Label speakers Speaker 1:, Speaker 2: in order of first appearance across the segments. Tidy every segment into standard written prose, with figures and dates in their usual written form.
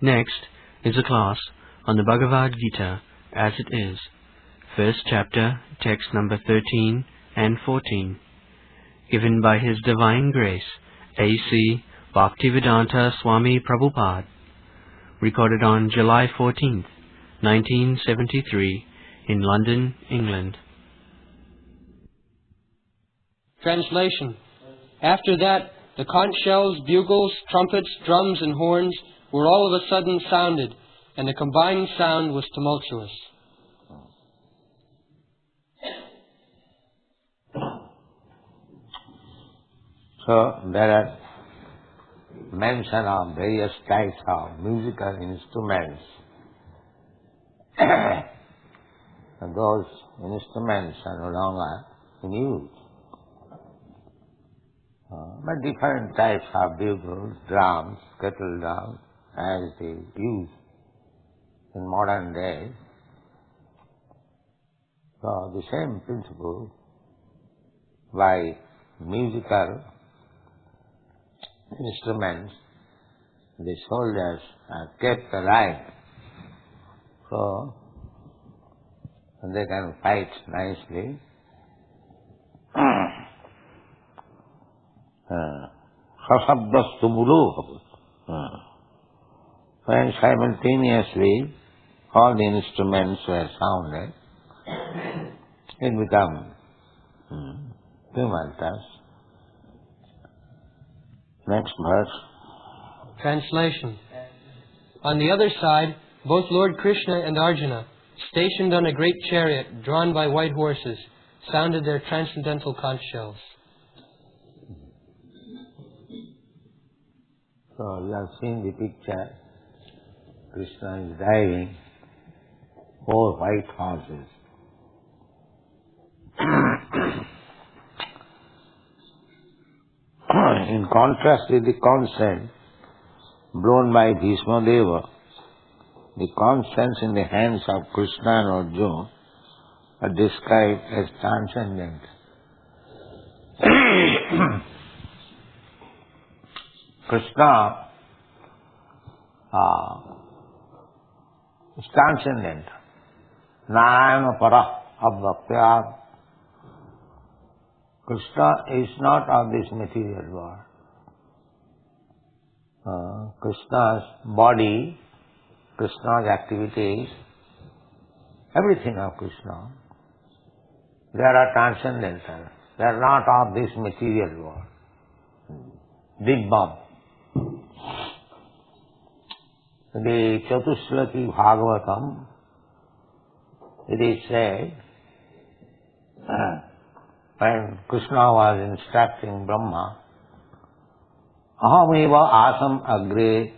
Speaker 1: Next is a class on the Bhagwat Geeta as it is, first chapter, text number 13 and 14, given by His Divine Grace, A.C. Bhaktivedanta Swami Prabhupad, recorded on July 14th, 1973, in London, England.
Speaker 2: Translation. After that, the conch shells, bugles, trumpets, drums, and horns were all of a sudden sounded, and the combined sound was tumultuous.
Speaker 3: So there are mention of various types of musical instruments. And those instruments are no longer in use. But different types of bugles, drums, kettle drums, as they use in modern days. So the same principle by musical instruments, the soldiers are kept alive, so they can fight nicely. When simultaneously all the instruments were sounded, it became tumultuous. Next verse.
Speaker 2: Translation. On the other side, both Lord Krishna and Arjuna, stationed on a great chariot drawn by white horses, sounded their transcendental conch shells.
Speaker 3: So you have seen the picture. Krishna is driving 4 white horses. In contrast with the conch blown by Bhishma Deva, the conch in the hands of Krishna and Arjuna are described as transcendent. Krishna is transcendent. Narayana para abhaktya. Krishna is not of this material world. Krishna's body, Krishna's activities, everything of Krishna, they are transcendental. They are not of this material world. Dibbam. The Chatushlaki Bhagavatam, it is said, when Krishna was instructing Brahma, Ahameva asam agre,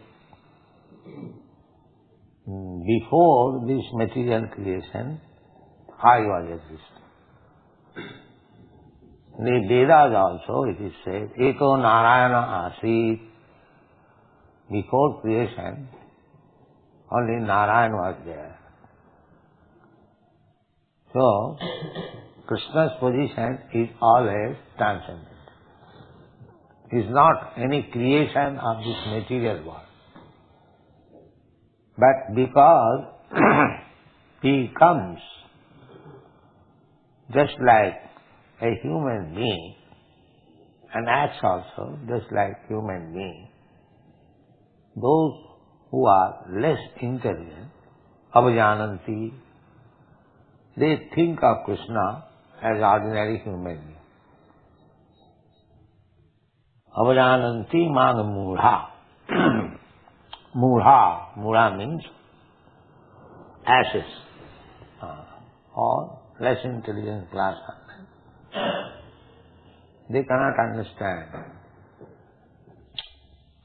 Speaker 3: before this material creation, I was existing. In the Vedas also it is said, Eko Narayana asit, before creation, only Narayan was there. So, Krishna's position is always transcendent. He is not any creation of this material world. But because he comes just like a human being and acts also just like human being, those who are less intelligent, avajananti, they think of Krishna as ordinary human being. Avajananti mana mudha. Mudha means ashes, or less intelligent class. They cannot understand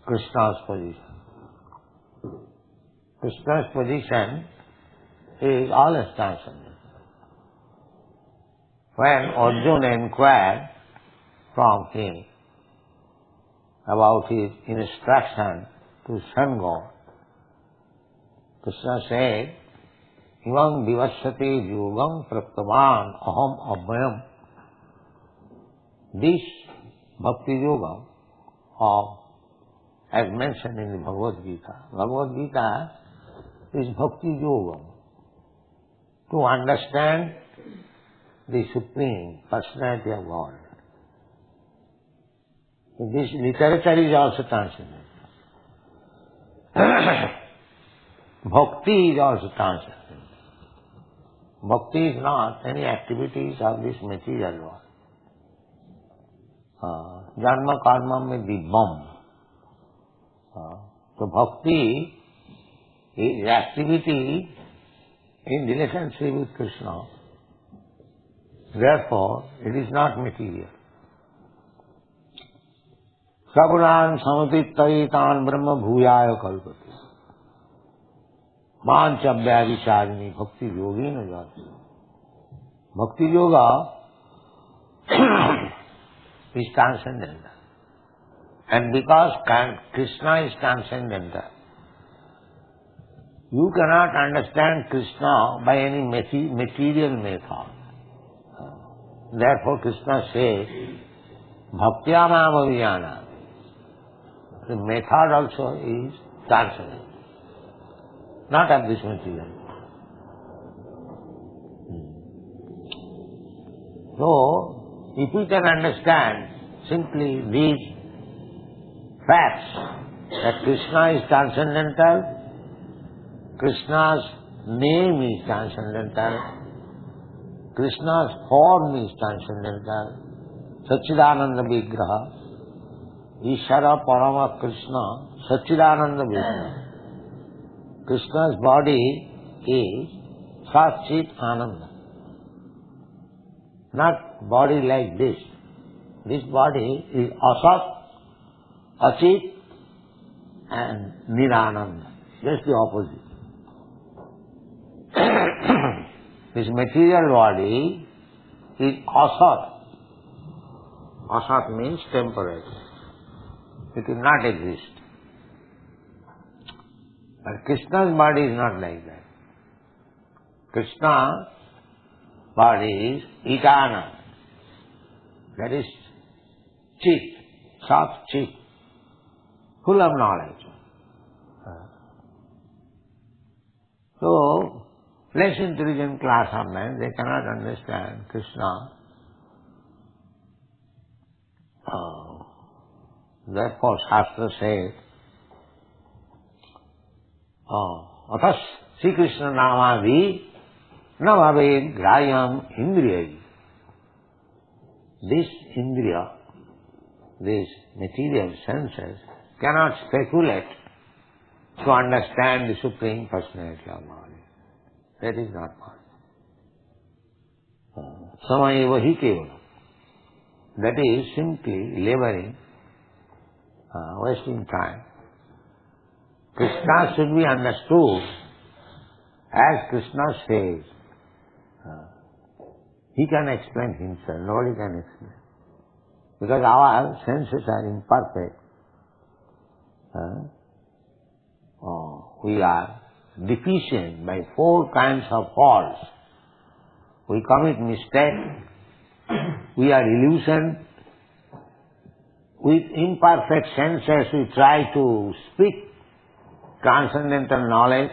Speaker 3: Krishna's position. Krishna's position is always transcendent. When Arjuna inquired from him about his instruction to sun God, Krishna said, Ivam vivasyate yogam praptavan aham abhayam. This bhakti yoga of as mentioned in the Bhagwat Geeta. Bhagwat Geeta is Bhakti Yoga. To understand the Supreme Personality of God. This literature is also transcendental. Bhakti is also transcendental. Bhakti is not any activities of this material world. Janma karma mein dibbam. So bhakti is activity in relationship with Krishna. Therefore, it is not material. Sagunan samatittaitan brahma bhuyaya kalpati. Mancha vicharini bhakti yogina jati. Bhakti yoga is transcendental. And because Krishna is transcendental, you cannot understand Krishna by any material method. Therefore Krishna says, bhaktya mam avijana. The method also is transcendental, not of this material. So, if we can understand simply these facts, that Krishna is transcendental, Krishna's name is transcendental, Krishna's form is transcendental, Satchidananda Vigraha, Ishara Parama Krishna, Satchidananda Vigraha. Krishna's body is Sat-Chit Ananda. Not body like this. This body is Asat, Achit and Nirananda. Just the opposite. This material body is Asat. Asat means temporary. It will not exist. But Krishna's body is not like that. Krishna's body is eternal. That is Chit, soft Chit, full of knowledge. So, less intelligent class of men, they cannot understand Krishna. Therefore, Shastra says, atas Sri Krishna Namavi na bhave grayam indriyai. This indriya, these material senses, cannot speculate to understand the Supreme Personality of God. That is not possible. Samayeva hi kevalam. That is simply laboring, wasting time. Krishna should be understood as Krishna says. He can explain himself, nobody can explain. Because our senses are imperfect. We are deficient by 4 kinds of faults. We commit mistake, we are illusioned. With imperfect senses we try to speak transcendental knowledge,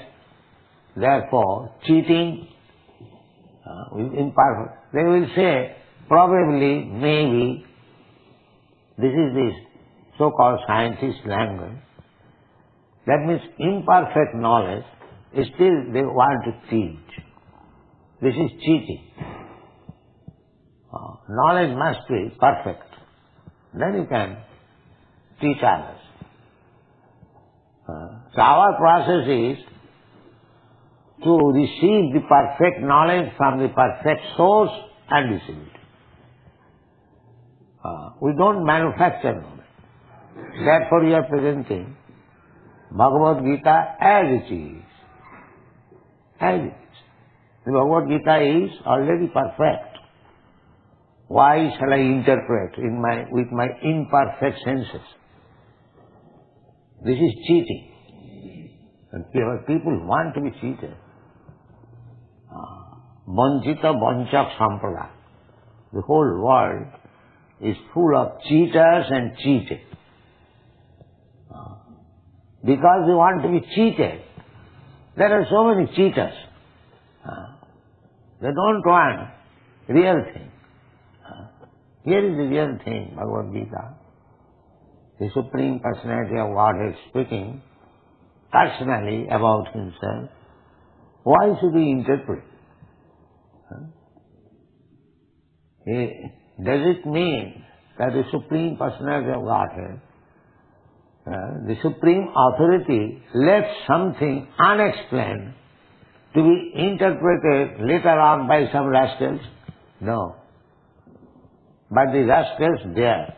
Speaker 3: therefore cheating with imperfect. They will say, probably, maybe, this is this so-called scientist language. That means imperfect knowledge, still they want to teach. This is cheating. Knowledge must be perfect. Then you can teach others. So our process is to receive the perfect knowledge from the perfect source and receive it. We don't manufacture knowledge. Therefore we are presenting Bhagwat Geeta as it is. As it is. The Bhagwat Geeta is already perfect. Why shall I interpret with my imperfect senses? This is cheating. And people want to be cheated. Vanchita vanchak sampradaya. The whole world is full of cheaters and cheated. because they want to be cheated. There are so many cheaters. They don't want real thing. Here is the real thing, Bhagavad Gita. The Supreme Personality of Godhead speaking personally about Himself. Why should we interpret? Does it mean that the Supreme Personality of Godhead, the Supreme Authority, left something unexplained to be interpreted later on by some rascals? No. But the rascals there,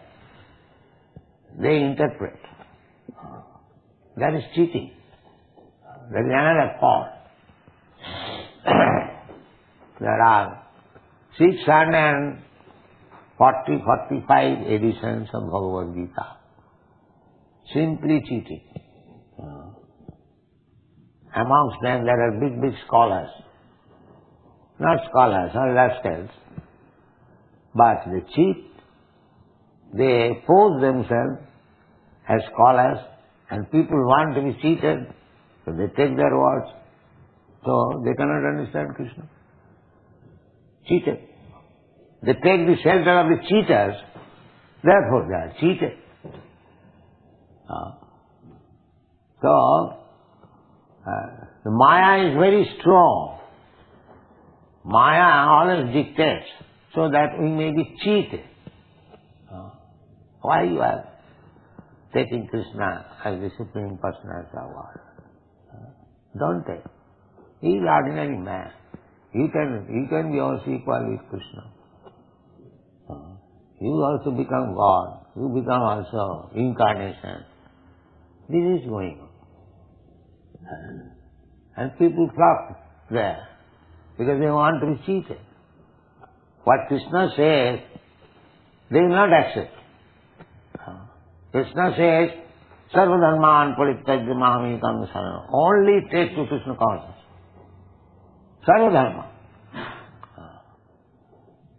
Speaker 3: they interpret. That is cheating. That is another fault. There are 645 editions of Bhagavad Gita. Simply cheating. Amongst them there are big scholars. Not scholars, not rascals. But they cheat. They pose themselves as scholars, and people want to be cheated, so they take their words. So they cannot understand Krishna. Cheated. They take the shelter of the cheaters, therefore they are cheated. So, the Maya is very strong. Maya always dictates so that we may be cheated. Why you are taking Krishna as the Supreme Personality of God? Don't take. He is ordinary man. You can be also equal with Krishna. You also become God. You become also incarnation. This is going on. And people flock there because they want to be cheated. What Krishna says, they will not accept. Krishna says, Sarva dharman parityajya mamekam saranam. Only take to Krishna consciousness. Sarva dharma.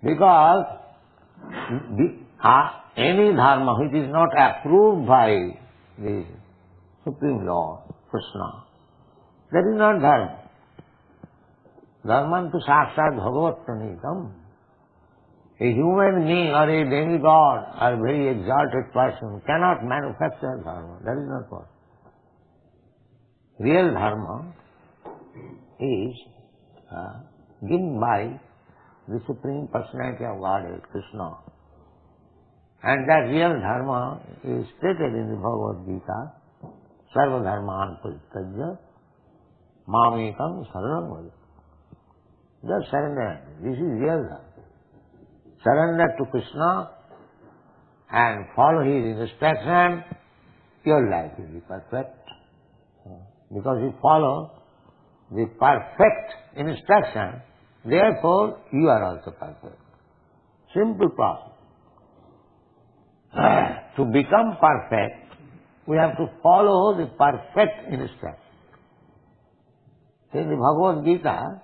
Speaker 3: Because any dharma which is not approved by the Supreme Lord, Krishna, that is not dharma. Dharma to sakshat bhagavat pranitam. A human being or a demigod or a very exalted person cannot manufacture dharma. That is not possible. Real dharma is given by the Supreme Personality of Godhead, Krishna. And that real dharma is stated in the Bhagavad Gita, Sarva dharman parityajya mamekam saranam vaja. Just surrender. This is real dharma. Surrender to Krishna and follow His instruction, your life will be perfect. Because you follow the perfect instruction, therefore you are also perfect. Simple process. To become perfect, we have to follow the perfect instruction. In the Bhagavad Gita,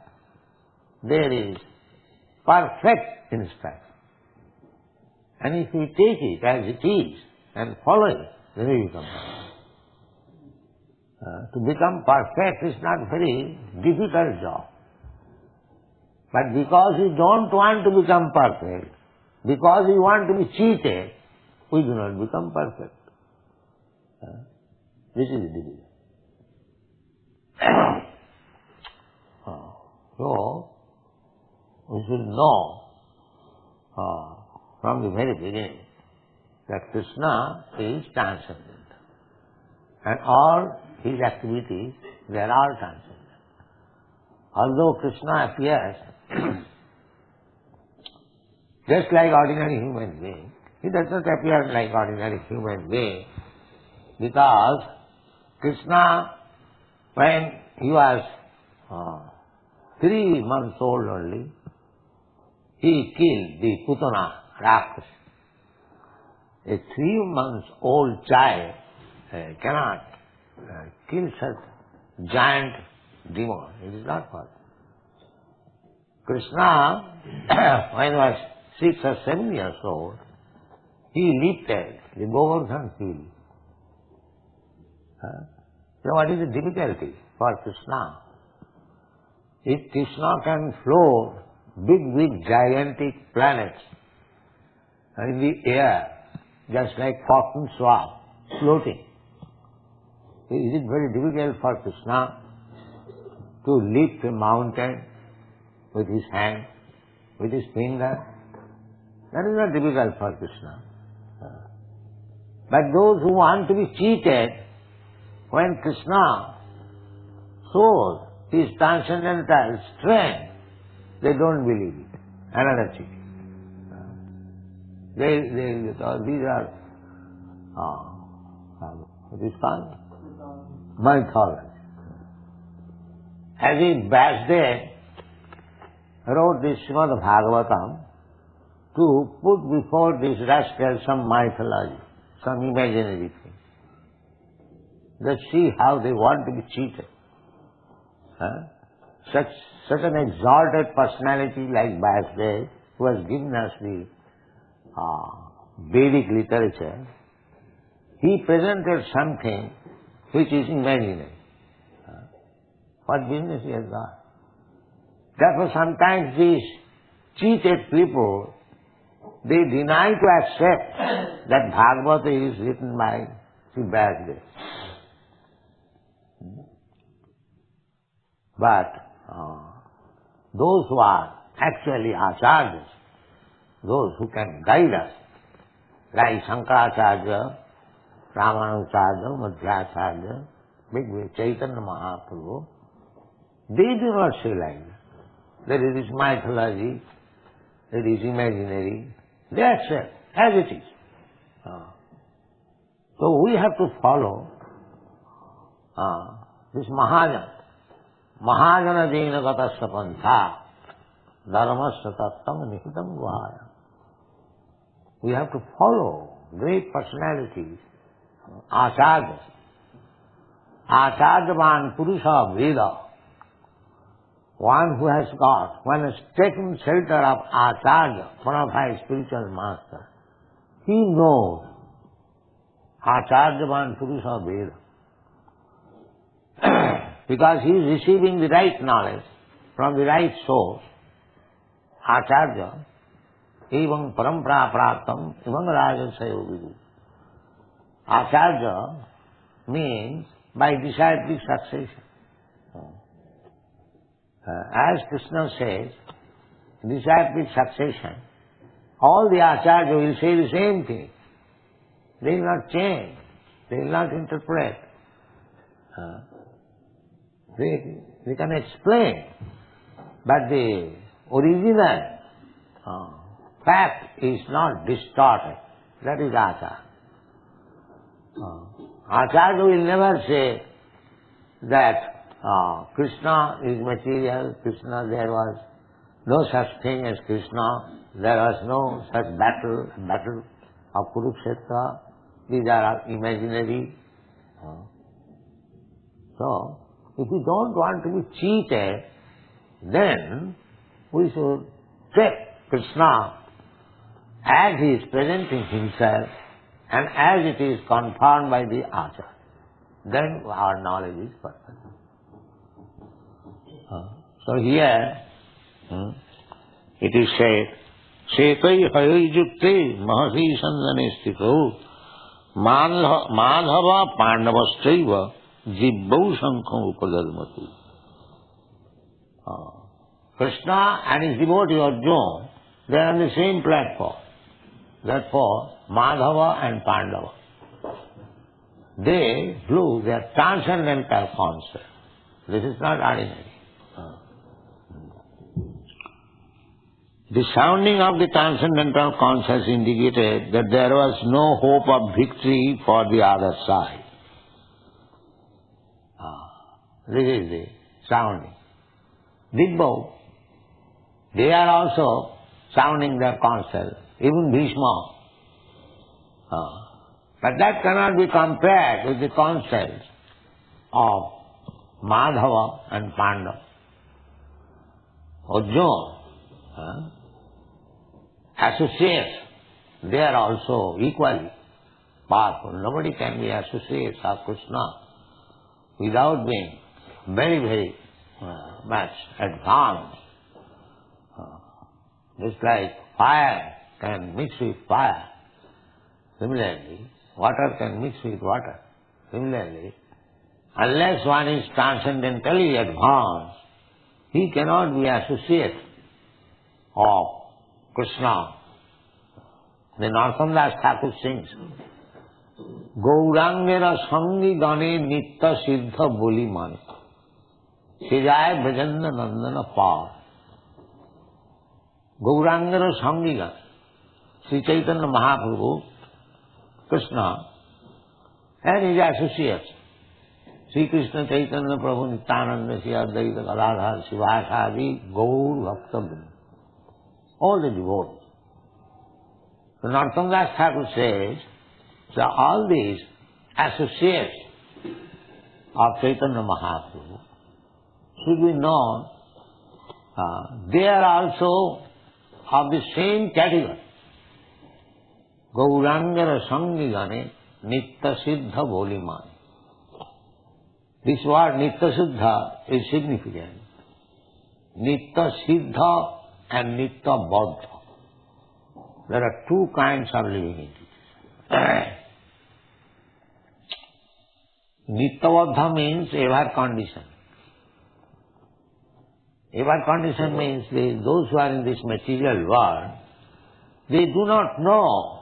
Speaker 3: there is perfect instruction. And if we take it as it is and follow it, then we become perfect. To become perfect is not very difficult job. But because we don't want to become perfect, because we want to be cheated, we do not become perfect. This is the division. So, we should know from the very beginning that Krishna is transcendent. And all His activities, they are all transcendent. Although Krishna appears just like ordinary human being, He does not appear like ordinary human being because Krishna, when he was 3 months old only, he killed the Putana Raksasa. A 3 months old child cannot kill such giant demon. It is not possible. Krishna, when he was 6 or 7 years old, he lifted the Govardhan hill. So what is the difficulty for Krishna? If Krishna can float big gigantic planets in the air, just like cotton swab floating, is it very difficult for Krishna to lift a mountain with his hand, with his finger? That is not difficult for Krishna. But those who want to be cheated, when Krishna shows his transcendental strength, they don't believe it. Another cheating. These are what is called? Mythology. As if Vasudev wrote this Srimad Bhagavatam to put before this rascal some mythology, some imaginary thing. Let's see how they want to be cheated. Such an exalted personality like Vasudev, who has given us the Vedic literature, he presented something which is imaginary. What business he has got? Therefore sometimes these cheated people, they deny to accept that Bhagavata is written by Sri Vasudev. But those who are actually acharyas, those who can guide us, like Shankaracharya, Ramanujarya, Madhyacharya, big Chaitanya Mahaprabhu, they do not say like that it is mythology, it is imaginary. They accept as it is. So we have to follow this Mahajana. Mahajana jena gatasya pantha dharmasya tattam nihitam guhaya. We have to follow great personalities, acharyas. Acharyavan purusha veda. One who has taken shelter of acharya, bona fide spiritual master, he knows acharyavan purusha veda. Because he is receiving the right knowledge from the right source, acharya, evam parampara praptam, evam rajasayo vidu. Acharya means by disciplic succession. As Krishna says, disciplic succession, all the acharya will say the same thing. They will not change, they will not interpret. They can explain, but the original fact is not distorted. That is acharya. Acharya will never say that Krishna is material, Krishna, there was no such thing as Krishna, there was no such battle of Kurukshetra, these are imaginary. So, if we don't want to be cheated, then we should take Krishna as he is presenting himself and as it is confirmed by the Acharya. Then our knowledge is perfect. So here it is said, Setai hayayujukte mahasi sandane sthito madhava pandavastraiva jibbau sankham upadharmatu. Krishna and his devotee Arjuna, they are on the same platform. Therefore, Madhava and Pandava, they blew their transcendental concert. This is not ordinary. The sounding of the transcendental concert indicated that there was no hope of victory for the other side. This is the sounding. Dibbau, they are also sounding their concert, even Bhishma. But that cannot be compared with the concert of Madhava and Pandava. Arjuna, associates, they are also equally powerful. Nobody can be associates of Krishna without being very, very much advanced. Just like fire can mix with fire. Similarly, water can mix with water. Similarly, unless one is transcendentally advanced, he cannot be associate of Krishna. The Narottam Das Thakur sings, Gaurangera sangi gane nitta siddha boli mane, Sejaya Brajanda Nandana par. Gaurangera sangi gane. Sri Chaitanya Mahaprabhu, Krishna, and his associates, Sri Krishna Chaitanya Prabhu Nityananda, Sri Advaita Gadadhar, Sivasadi, Gaur Bhakta Vrinda, all the devotees. The Narottam Das Thakur says that all these associates of Chaitanya Mahaprabhu should be known, they are also of the same category. Gaurangara sangi gane nitta siddha boli mane. This word nitta siddha is significant. Nitta siddha and nitta baddha. There are two kinds of living entities. Nitta baddha means ever conditioned. Ever conditioned means those who are in this material world, they do not know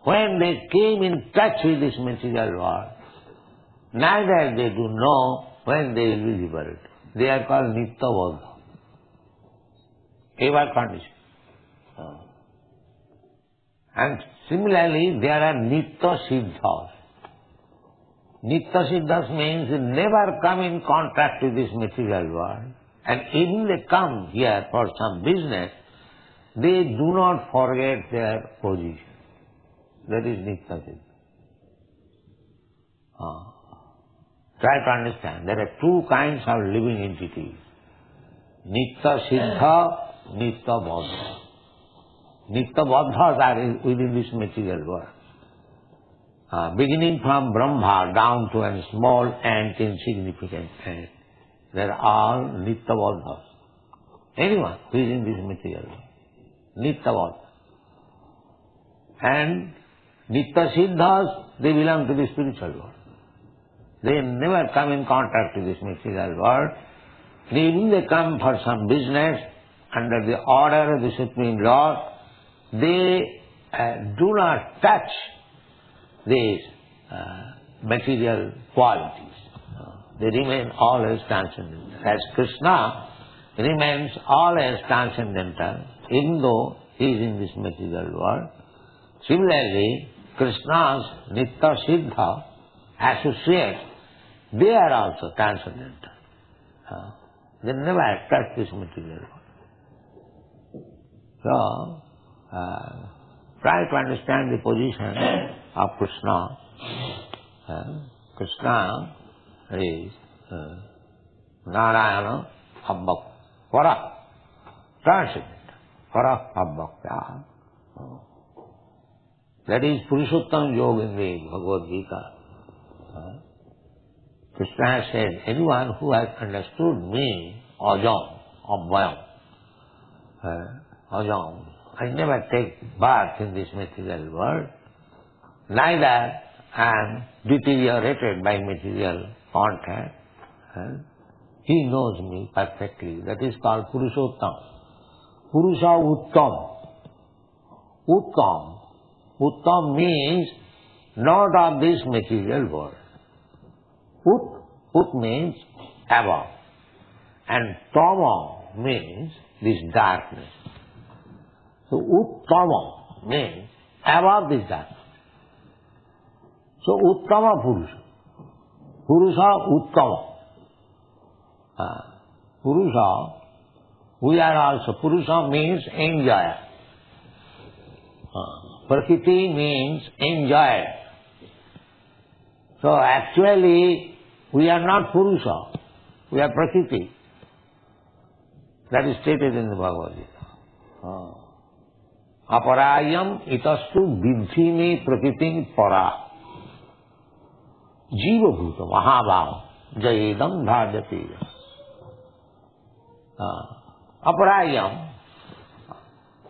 Speaker 3: when they came in touch with this material world, neither they do know when they will be liberated. They are called nitta baddha. Ever conditioned. And similarly, there are nitta siddhas. Nitta siddhas means they never come in contact with this material world, and even they come here for some business, they do not forget their position. That is nitta siddha. Try to understand. There are two kinds of living entities. Nitta siddha, nitta baddha. Nitta baddhas are within this material world. Beginning from Brahma down to a small ant, insignificant ant, they are all nitta baddhas. Anyone who is in this material world, nitta baddha. And nitta siddhas, they belong to the spiritual world. They never come in contact with this material world. Even they come for some business under the order of the Supreme Lord, they do not touch these material qualities. They remain always transcendental. As Krishna remains always transcendental, even though he is in this material world, similarly, Krishna's nitta siddha associates, they are also transcendental. They never touch this material world. So, try to understand the position of Krishna. Krishna is Narayana Abbak, Para, transcendental, Para Abbak. That is Purushottam Yoga in the Bhagwat Geeta. Krishna has said, anyone who has understood me, Ajam, Abhayam, Ajam, I never take birth in this material world, neither am deteriorated by material contact. He knows me perfectly. That is called Purushottam. Purusha Uttam. Uttam. Uttam means not of this material world. Ut means above. And tama means this darkness. So Uttama means above this darkness. So Uttama Purusha. Purusha Uttama. Purusha, we are also, Purusha means enjoyer. Prakriti means enjoyer. So actually, we are not Purusha, we are Prakriti. That is stated in the Bhagavad Gita. Aparayam itastu vidhime prakritim para. Jiva bhuta mahabhava. jayedam bhajati. Aparayam,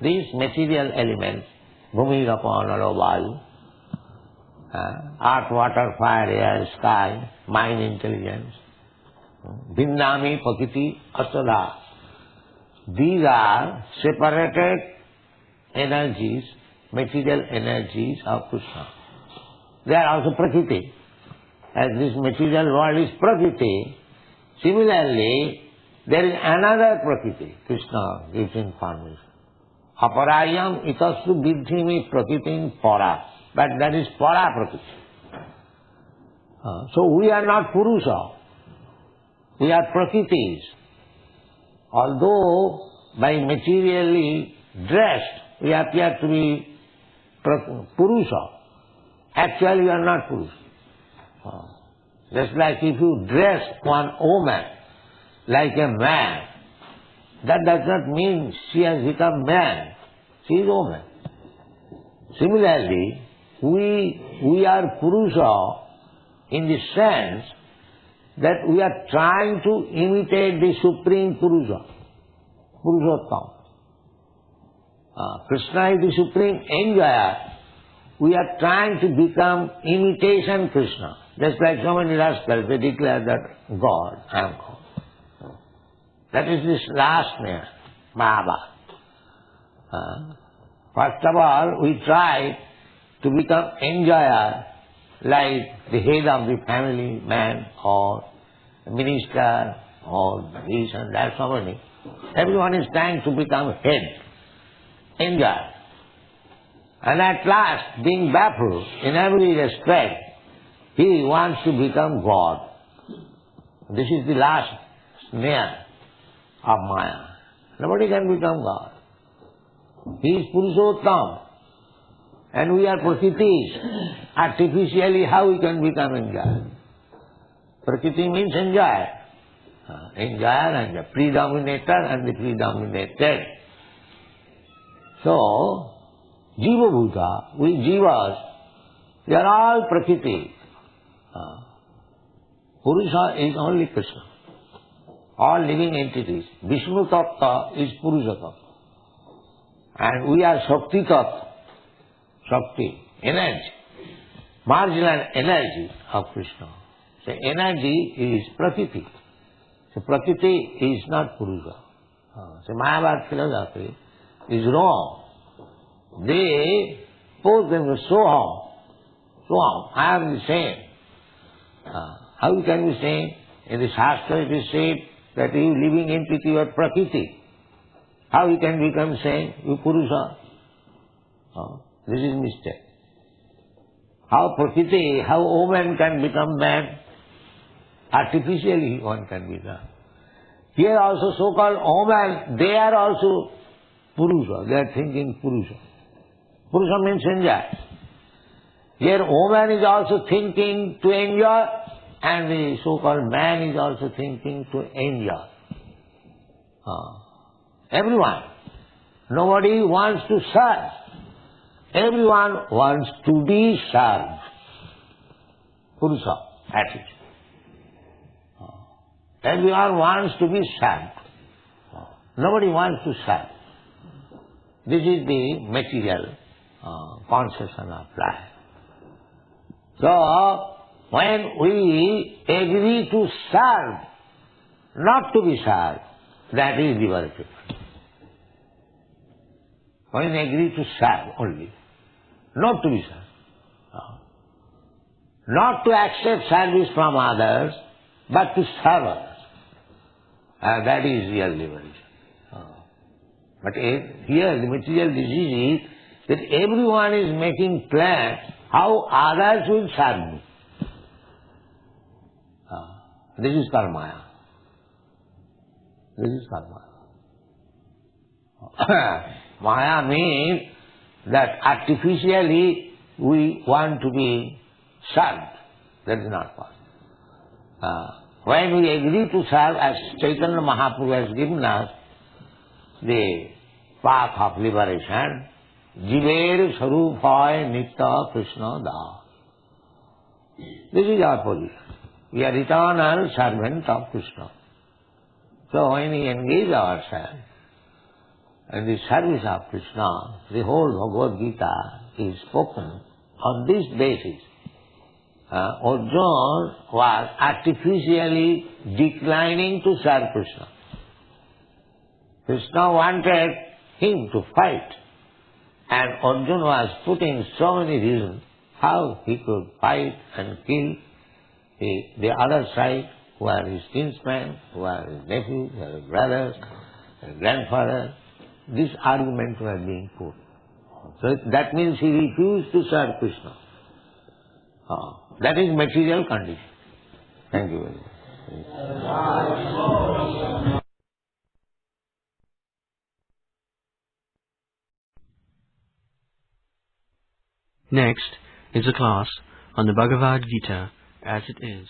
Speaker 3: these material elements, bhumi, rapon, vayu, earth, water, fire, air, sky, mind, intelligence, Bhinnami, Prakriti, Asada. These are separated energies, material energies of Krishna. They are also Prakriti. As this material world is Prakriti, similarly, there is another Prakriti. Krishna gives information. Aparayam itastu vidhimi prakritim para. But that is para Prakriti. So we are not Purusha. We are Prakritis. Although by materially dressed we appear to be Purusha, actually we are not Purusha. Just like if you dress one woman like a man, that does not mean she has become man. She is woman. Similarly, we are Purusha in the sense that we are trying to imitate the Supreme Purusha, Purushottam. Krishna is the Supreme Enjoyer. We are trying to become imitation Krishna. Just like so many rascals, they declare that God, I am God. That is this last name, Baba. First of all, we try to become enjoyer, like the head of the family, man or minister or this and that, so many. Everyone is trying to become head, enjoyer. And at last, being baffled in every respect, he wants to become God. This is the last snare of Maya. Nobody can become God. He is Purushottam. And we are Prakritis. Artificially, how we can become enjoyer? Prakriti means enjoyer. Enjoyer and the predominator and the predominated. So, Jiva Bhuta, we Jivas, they are all Prakriti. Purusha is only Krishna. All living entities. Vishnu Tattva is Purusha Tattva. And we are Shakti Tattva. Shakti, energy, marginal energy of Krishna. So energy is Prakriti. So Prakriti is not Purusha. So Mayavad philosophy is wrong. They pose them as Soham, I am the same. How can we say? In the Shastra it is said that you living entity are Prakriti. How you can become same? You Purusha. This is mistake. How Prakriti, how woman can become man? Artificially one can become. Here also so-called woman, they are also Purusha. They are thinking Purusha. Purusha means enjoy. Here woman is also thinking to enjoy, and the so-called man is also thinking to enjoy. Everyone. Nobody wants to serve. Everyone wants to be served. Purusha attitude. Everyone wants to be served. Nobody wants to serve. This is the material conception of life. So, when we agree to serve, not to be served, that is liberty. When we agree to serve only, not to be served. Not to accept service from others, but to serve others. That is real liberation. But here the material disease is that everyone is making plans how others will serve me. This is called Maya. This is called Maya. Maya means that artificially we want to be served. That is not possible. When we agree to serve, as Chaitanya Mahaprabhu has given us the path of liberation, Jiver Sarupaya Nitya Krishna Da. This is our position. We are eternal servant of Krishna. So when we engage ourselves in the service of Krishna, the whole Bhagwat Gita is spoken on this basis. Arjuna was artificially declining to serve Krishna. Krishna wanted him to fight, and Arjuna was putting so many reasons how he could fight and kill the other side, who are his kinsmen, who are his nephews, who are his brothers, his grandfather. This argument was being put. So that means he refused to serve Krishna. That is material condition. Thank you very much.
Speaker 1: Next is a class on the Bhagavad Gita as it is.